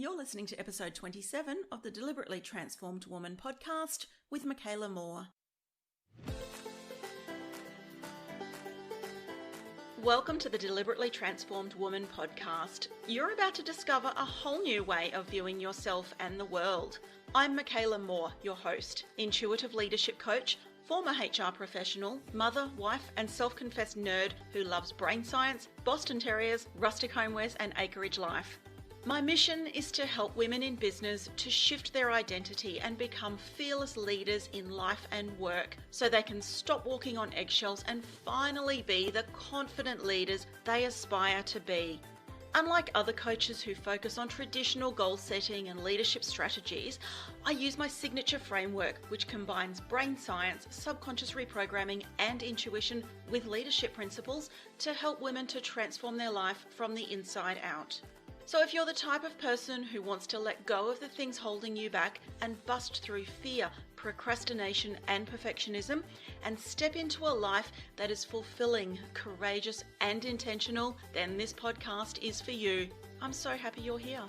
You're listening to episode 27 of the Deliberately Transformed Woman podcast with Makaela Moore. Welcome to the Deliberately Transformed Woman podcast. You're about to discover a whole new way of viewing yourself and the world. I'm Makaela Moore, your host, intuitive leadership coach, former HR professional, mother, wife, and self-confessed nerd who loves brain science, Boston Terriers, rustic homewares, and acreage life. My mission is to help women in business to shift their identity and become fearless leaders in life and work so they can stop walking on eggshells and finally be the confident leaders they aspire to be. Unlike other coaches who focus on traditional goal setting and leadership strategies, I use my signature framework, which combines brain science, subconscious reprogramming, and intuition with leadership principles to help women to transform their life from the inside out. So if you're the type of person who wants to let go of the things holding you back and bust through fear, procrastination, and perfectionism and step into a life that is fulfilling, courageous, and intentional, then this podcast is for you. I'm so happy you're here.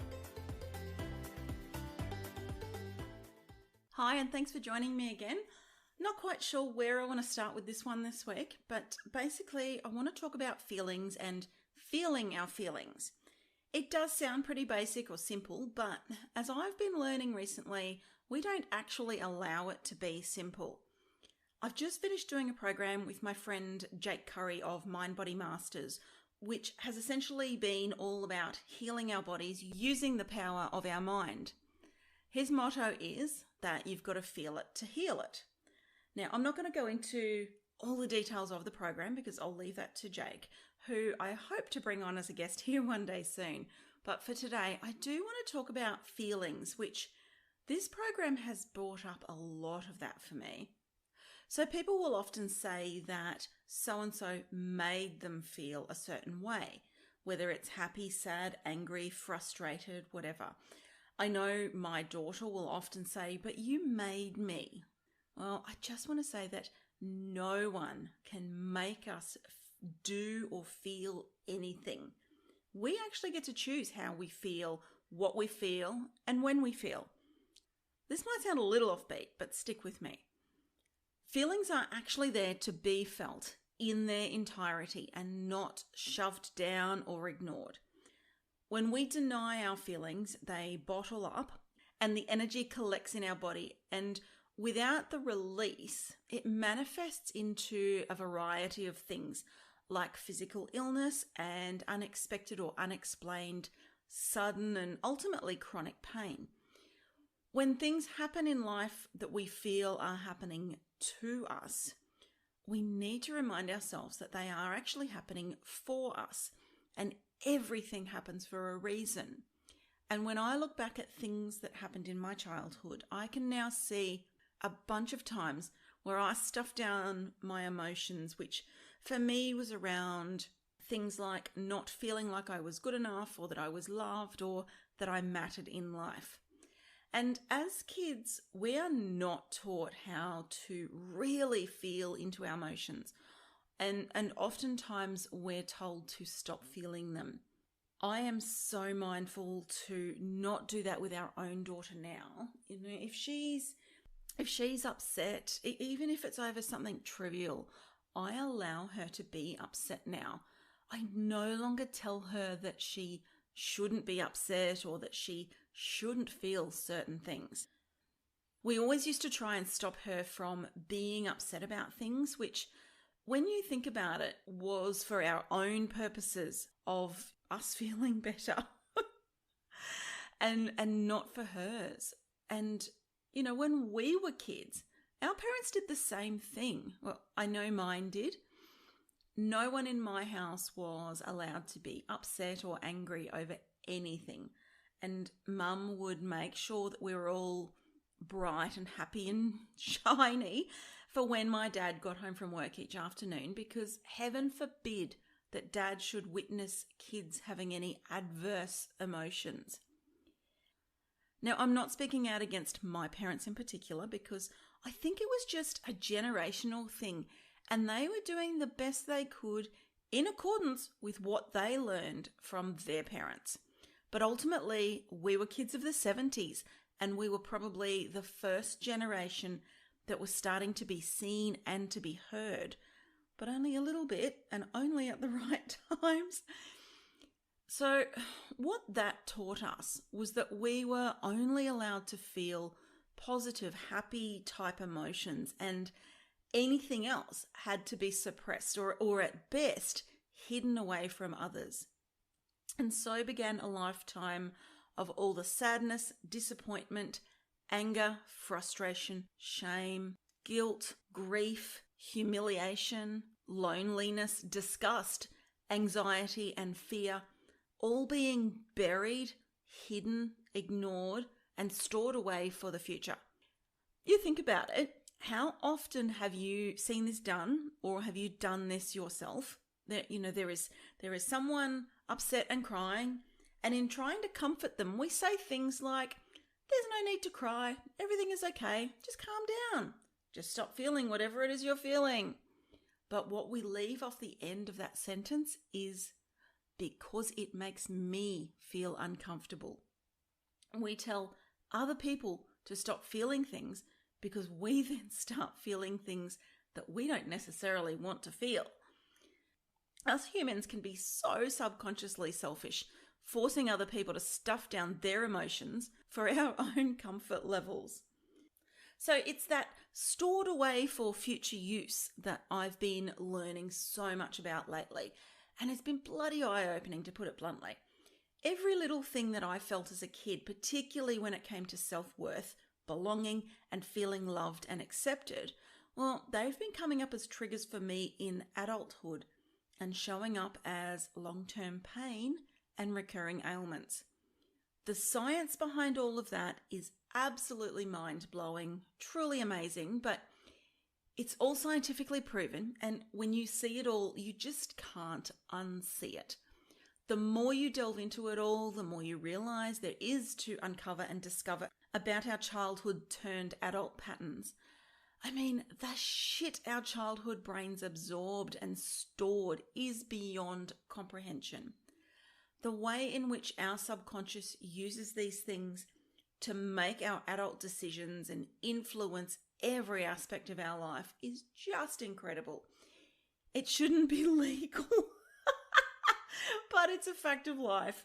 Hi, and thanks for joining me again. Not quite sure where I want to start with this one this week, but basically I want to talk about feelings and feeling our feelings. It does sound pretty basic or simple, but as I've been learning recently, we don't actually allow it to be simple. I've just finished doing a program with my friend Jake Curry of Mind Body Masters, which has essentially been all about healing our bodies using the power of our mind. His motto is that you've got to feel it to heal it. Now, I'm not going to go into all the details of the program because I'll leave that to Jake, who I hope to bring on as a guest here one day soon. But for today, I do want to talk about feelings, which this program has brought up a lot of that for me. So people will often say that so-and-so made them feel a certain way, whether it's happy, sad, angry, frustrated, whatever. I know my daughter will often say, but you made me. Well, I just want to say that no one can make us do or feel anything. We actually get to choose how we feel, what we feel, and when we feel. This might sound a little offbeat, but stick with me. Feelings are actually there to be felt in their entirety and not shoved down or ignored. When we deny our feelings, they bottle up and the energy collects in our body, and without the release, it manifests into a variety of things like physical illness and unexpected or unexplained, sudden and ultimately chronic pain. When things happen in life that we feel are happening to us, we need to remind ourselves that they are actually happening for us, and everything happens for a reason. And when I look back at things that happened in my childhood, I can now see a bunch of times where I stuffed down my emotions, which for me was around things like not feeling like I was good enough or that I was loved or that I mattered in life. And as kids, we are not taught how to really feel into our emotions. And oftentimes we're told to stop feeling them. I am so mindful to not do that with our own daughter now. You know, if she's upset, even if it's over something trivial, I allow her to be upset now. I no longer tell her that she shouldn't be upset or that she shouldn't feel certain things. We always used to try and stop her from being upset about things, which, when you think about it, was for our own purposes of us feeling better and not for hers. And you know, when we were kids, our parents did the same thing. Well, I know mine did. No one in my house was allowed to be upset or angry over anything. And Mum would make sure that we were all bright and happy and shiny for when my dad got home from work each afternoon, because heaven forbid that Dad should witness kids having any adverse emotions. Now, I'm not speaking out against my parents in particular, because I think it was just a generational thing, and they were doing the best they could in accordance with what they learned from their parents. But ultimately, we were kids of the 70s, and we were probably the first generation that was starting to be seen and to be heard, but only a little bit and only at the right times. So what that taught us was that we were only allowed to feel positive, happy type emotions, and anything else had to be suppressed or at best hidden away from others. And so began a lifetime of all the sadness, disappointment, anger, frustration, shame, guilt, grief, humiliation, loneliness, disgust, anxiety, and fear, all being buried, hidden, ignored, and stored away for the future. You think about it, how often have you seen this done, or have you done this yourself? There is someone upset and crying, and in trying to comfort them, we say things like, "There's no need to cry, everything is okay, just calm down, just stop feeling whatever it is you're feeling." But what we leave off the end of that sentence is, "because it makes me feel uncomfortable." We tell other people to stop feeling things because we then start feeling things that we don't necessarily want to feel. Us humans can be so subconsciously selfish, forcing other people to stuff down their emotions for our own comfort levels. So it's that stored away for future use that I've been learning so much about lately, and it's been bloody eye-opening, to put it bluntly. Every little thing that I felt as a kid, particularly when it came to self-worth, belonging, and feeling loved and accepted, well, they've been coming up as triggers for me in adulthood and showing up as long-term pain and recurring ailments. The science behind all of that is absolutely mind-blowing, truly amazing, but it's all scientifically proven, and when you see it all, you just can't unsee it. The more you delve into it all, the more you realize there is to uncover and discover about our childhood turned adult patterns. I mean, the shit our childhood brains absorbed and stored is beyond comprehension. The way in which our subconscious uses these things to make our adult decisions and influence every aspect of our life is just incredible. It shouldn't be legal, but it's a fact of life.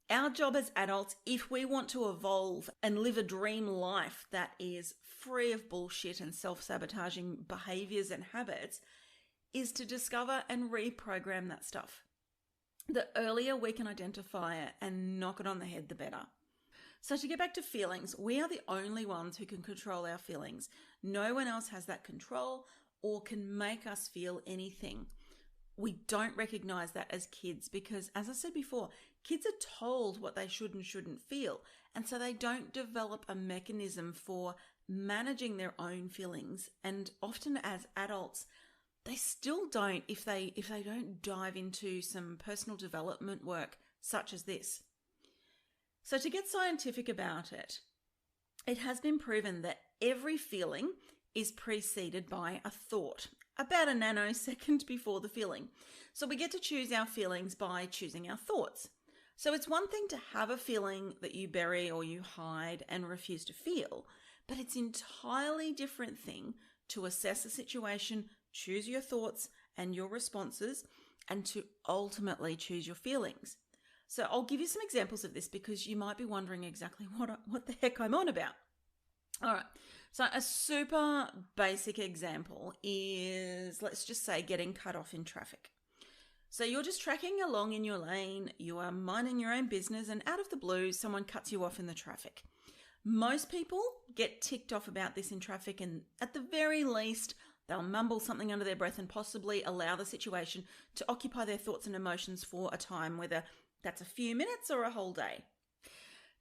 Our job as adults, if we want to evolve and live a dream life that is free of bullshit and self-sabotaging behaviors and habits, is to discover and reprogram that stuff. The earlier we can identify it and knock it on the head, the better. So to get back to feelings, we are the only ones who can control our feelings. No one else has that control or can make us feel anything. We don't recognize that as kids because, as I said before, kids are told what they should and shouldn't feel, and so they don't develop a mechanism for managing their own feelings. And often as adults, they still don't if they don't dive into some personal development work such as this. So to get scientific about it, it has been proven that every feeling is preceded by a thought, about a nanosecond before the feeling. So we get to choose our feelings by choosing our thoughts. So it's one thing to have a feeling that you bury or you hide and refuse to feel, but it's an entirely different thing to assess a situation, choose your thoughts and your responses, and to ultimately choose your feelings. So I'll give you some examples of this because you might be wondering exactly what the heck I'm on about. All right, so a super basic example is, let's just say, getting cut off in traffic. So you're just tracking along in your lane, you are minding your own business, and out of the blue, someone cuts you off in the traffic. Most people get ticked off about this in traffic, and at the very least, they'll mumble something under their breath and possibly allow the situation to occupy their thoughts and emotions for a time, whether that's a few minutes or a whole day.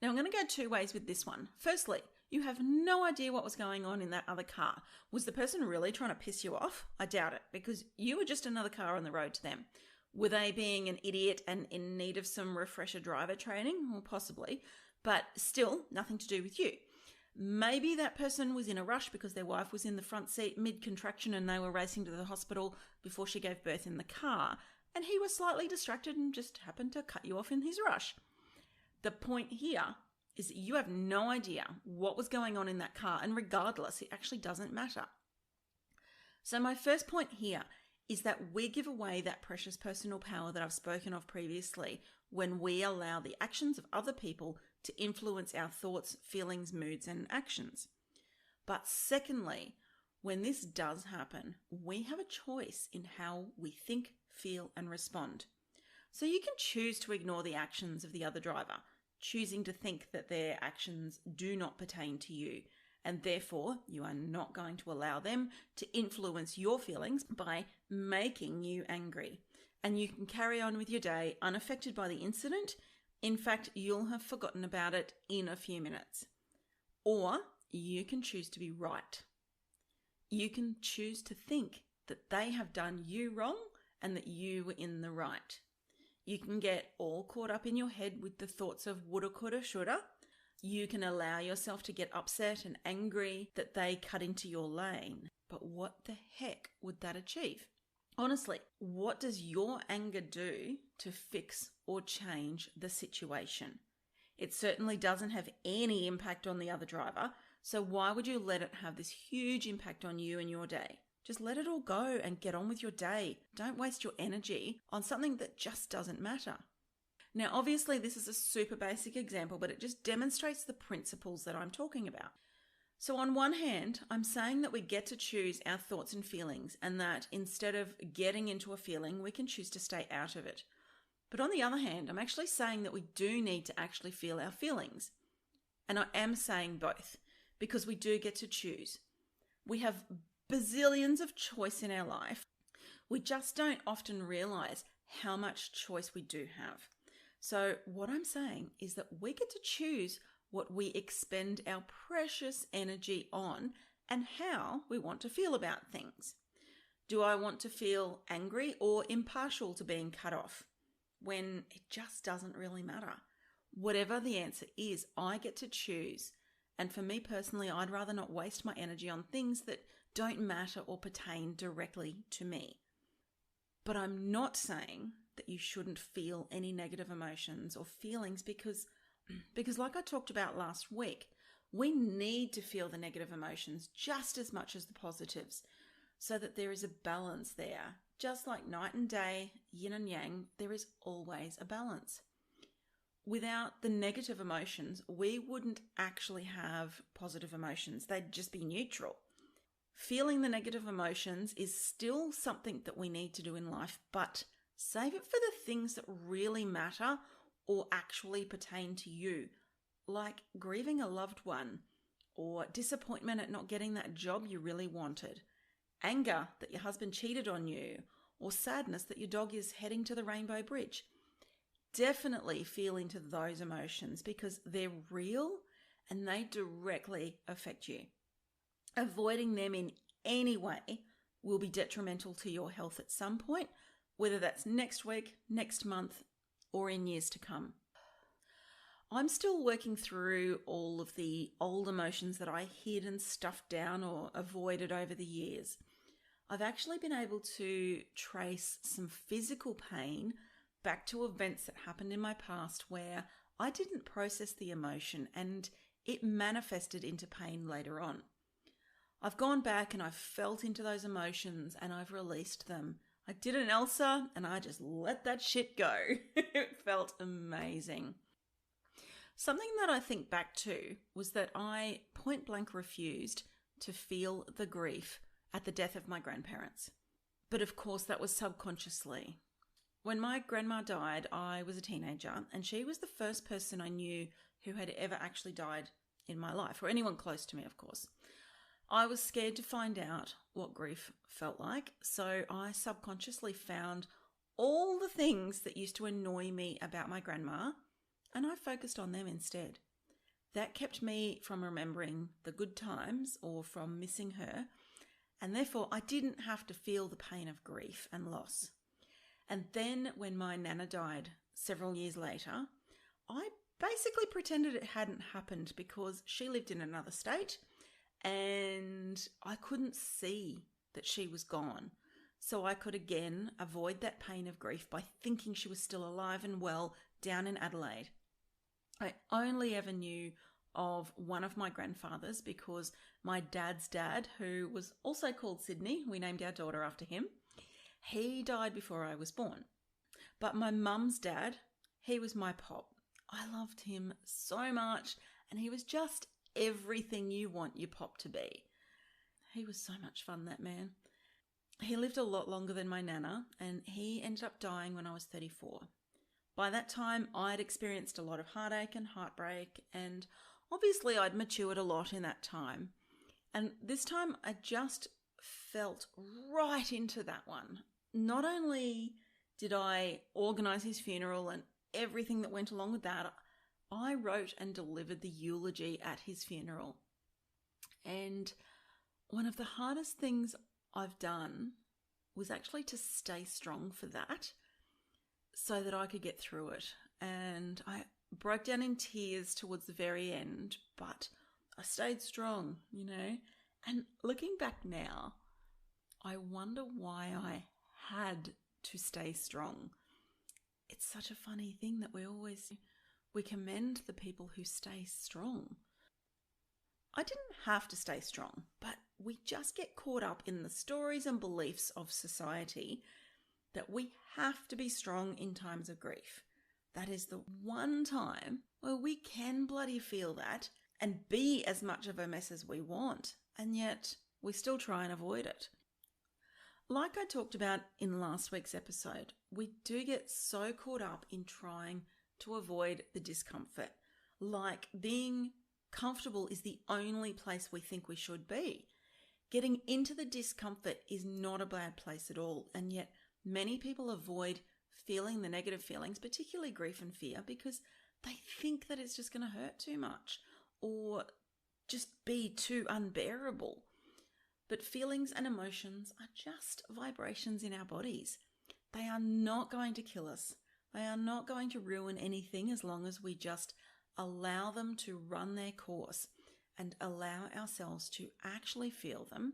Now, I'm going to go two ways with this one. Firstly, you have no idea what was going on in that other car. Was the person really trying to piss you off? I doubt it, because you were just another car on the road to them. Were they being an idiot and in need of some refresher driver training? Well, possibly, but still nothing to do with you. Maybe that person was in a rush because their wife was in the front seat mid-contraction and they were racing to the hospital before she gave birth in the car, and he was slightly distracted and just happened to cut you off in his rush. The point here is that you have no idea what was going on in that car, and regardless, it actually doesn't matter. So my first point here is that we give away that precious personal power that I've spoken of previously when we allow the actions of other people to influence our thoughts, feelings, moods, and actions. But secondly, when this does happen, we have a choice in how we think, feel, and respond. So you can choose to ignore the actions of the other driver, choosing to think that their actions do not pertain to you, and therefore you are not going to allow them to influence your feelings by making you angry. And you can carry on with your day unaffected by the incident. In fact, you'll have forgotten about it in a few minutes. Or you can choose to be right. You can choose to think that they have done you wrong and that you were in the right. You can get all caught up in your head with the thoughts of woulda, coulda, shoulda. You can allow yourself to get upset and angry that they cut into your lane. But what the heck would that achieve? Honestly, what does your anger do to fix or change the situation? It certainly doesn't have any impact on the other driver, so why would you let it have this huge impact on you and your day? Just let it all go and get on with your day. Don't waste your energy on something that just doesn't matter. Now, obviously, this is a super basic example, but it just demonstrates the principles that I'm talking about. So on one hand, I'm saying that we get to choose our thoughts and feelings, and that instead of getting into a feeling, we can choose to stay out of it. But on the other hand, I'm actually saying that we do need to actually feel our feelings. And I am saying both, because we do get to choose. We have bazillions of choice in our life. We just don't often realize how much choice we do have. So what I'm saying is that we get to choose what we expend our precious energy on and how we want to feel about things. Do I want to feel angry or impartial to being cut off when it just doesn't really matter? Whatever the answer is, I get to choose. And for me personally, I'd rather not waste my energy on things that don't matter or pertain directly to me. But I'm not saying that you shouldn't feel any negative emotions or feelings because like I talked about last week, we need to feel the negative emotions just as much as the positives so that there is a balance there. Just like night and day, yin and yang, there is always a balance. Without the negative emotions, we wouldn't actually have positive emotions. They'd just be neutral. Feeling the negative emotions is still something that we need to do in life, but save it for the things that really matter or actually pertain to you, like grieving a loved one, or disappointment at not getting that job you really wanted, anger that your husband cheated on you, or sadness that your dog is heading to the Rainbow Bridge. Definitely feel into those emotions because they're real and they directly affect you. Avoiding them in any way will be detrimental to your health at some point, whether that's next week, next month, or in years to come. I'm still working through all of the old emotions that I hid and stuffed down or avoided over the years. I've actually been able to trace some physical pain back to events that happened in my past where I didn't process the emotion and it manifested into pain later on. I've gone back and I've felt into those emotions and I've released them. I did an Elsa and I just let that shit go. It felt amazing. Something that I think back to was that I point blank refused to feel the grief at the death of my grandparents. But of course that was subconsciously. When my grandma died, I was a teenager and she was the first person I knew who had ever actually died in my life, or anyone close to me, of course. I was scared to find out what grief felt like, so I subconsciously found all the things that used to annoy me about my grandma, and I focused on them instead. That kept me from remembering the good times or from missing her, and therefore I didn't have to feel the pain of grief and loss. And then when my nana died several years later, I basically pretended it hadn't happened because she lived in another state and I couldn't see that she was gone. So I could again avoid that pain of grief by thinking she was still alive and well down in Adelaide. I only ever knew of one of my grandfathers because my dad's dad, who was also called Sydney, we named our daughter after him, he died before I was born. But my mum's dad, he was my pop. I loved him so much, and he was just everything you want your pop to be. He was so much fun, that man. He lived a lot longer than my nana, and he ended up dying when I was 34. By that time, I'd experienced a lot of heartache and heartbreak, and obviously I'd matured a lot in that time. And this time I just felt right into that one. Not only did I organise his funeral and everything that went along with that, I wrote and delivered the eulogy at his funeral. And one of the hardest things I've done was actually to stay strong for that so that I could get through it. And I broke down in tears towards the very end, but I stayed strong, And looking back now, I wonder why I had to stay strong. It's such a funny thing that we commend the people who stay strong. I didn't have to stay strong, but we just get caught up in the stories and beliefs of society that we have to be strong in times of grief. That is the one time where we can bloody feel that and be as much of a mess as we want, and yet we still try and avoid it. Like I talked about in last week's episode, we do get so caught up in trying to avoid the discomfort, like being comfortable is the only place we think we should be. Getting into the discomfort is not a bad place at all, and yet many people avoid feeling the negative feelings, particularly grief and fear, because they think that it's just going to hurt too much or just be too unbearable. But feelings and emotions are just vibrations in our bodies. They are not going to kill us. They are not going to ruin anything as long as we just allow them to run their course and allow ourselves to actually feel them,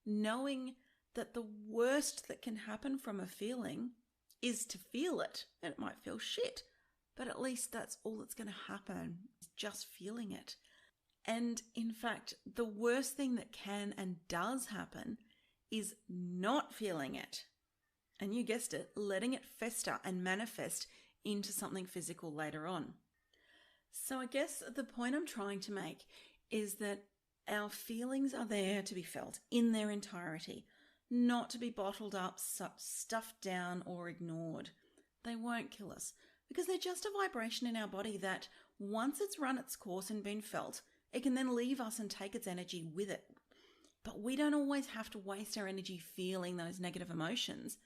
knowing that the worst that can happen from a feeling is to feel it. And it might feel shit, but at least that's all that's going to happen, is just feeling it. And in fact, the worst thing that can and does happen is not feeling it. And you guessed it, letting it fester and manifest into something physical later on. So I guess the point I'm trying to make is that our feelings are there to be felt in their entirety, not to be bottled up, stuffed down, or ignored. They won't kill us because they're just a vibration in our body that once it's run its course and been felt, it can then leave us and take its energy with it. But we don't always have to waste our energy feeling those negative emotions.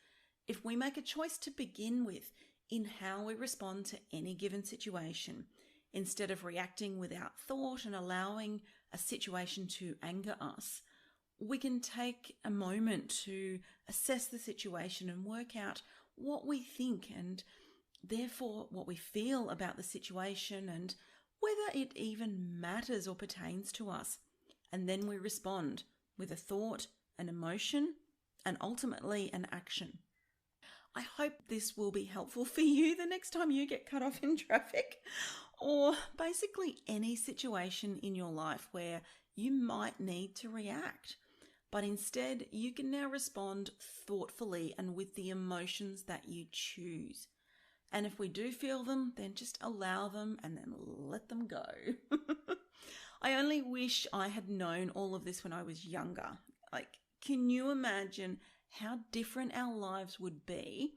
If we make a choice to begin with in how we respond to any given situation, instead of reacting without thought and allowing a situation to anger us, we can take a moment to assess the situation and work out what we think and therefore what we feel about the situation and whether it even matters or pertains to us. And then we respond with a thought, an emotion, and ultimately an action. I hope this will be helpful for you the next time you get cut off in traffic, or basically any situation in your life where you might need to react. But instead, you can now respond thoughtfully and with the emotions that you choose. And if we do feel them, then just allow them and then let them go. I only wish I had known all of this when I was younger. Can you imagine how different our lives would be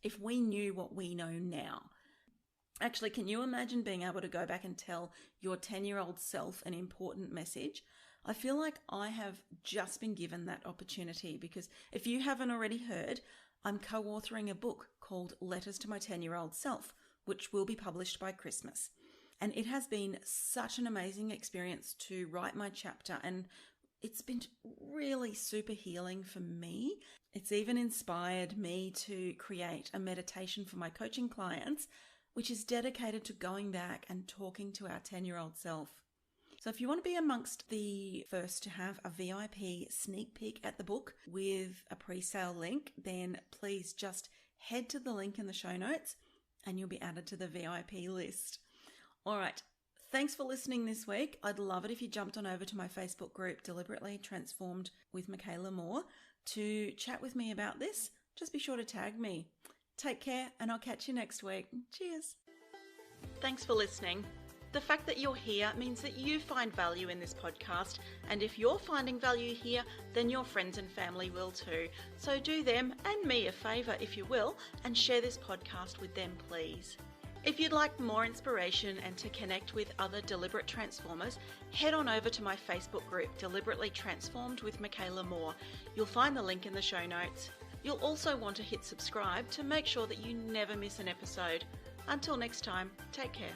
if we knew what we know now? Actually, can you imagine being able to go back and tell your 10-year-old self an important message? I feel like I have just been given that opportunity because if you haven't already heard, I'm co-authoring a book called Letters to My 10-Year-Old Self, which will be published by Christmas. And it has been such an amazing experience to write my chapter, and it's been really super healing for me. It's even inspired me to create a meditation for my coaching clients, which is dedicated to going back and talking to our 10-year-old self. So if you want to be amongst the first to have a VIP sneak peek at the book with a pre-sale link, then please just head to the link in the show notes and you'll be added to the VIP list. All right. Thanks for listening this week. I'd love it if you jumped on over to my Facebook group, Deliberately Transformed with Makaela Moore, to chat with me about this. Just be sure to tag me. Take care, and I'll catch you next week. Cheers. Thanks for listening. The fact that you're here means that you find value in this podcast, and if you're finding value here, then your friends and family will too. So do them and me a favour, if you will, and share this podcast with them, please. If you'd like more inspiration and to connect with other Deliberate Transformers, head on over to my Facebook group, Deliberately Transformed with Makaela Moore. You'll find the link in the show notes. You'll also want to hit subscribe to make sure that you never miss an episode. Until next time, take care.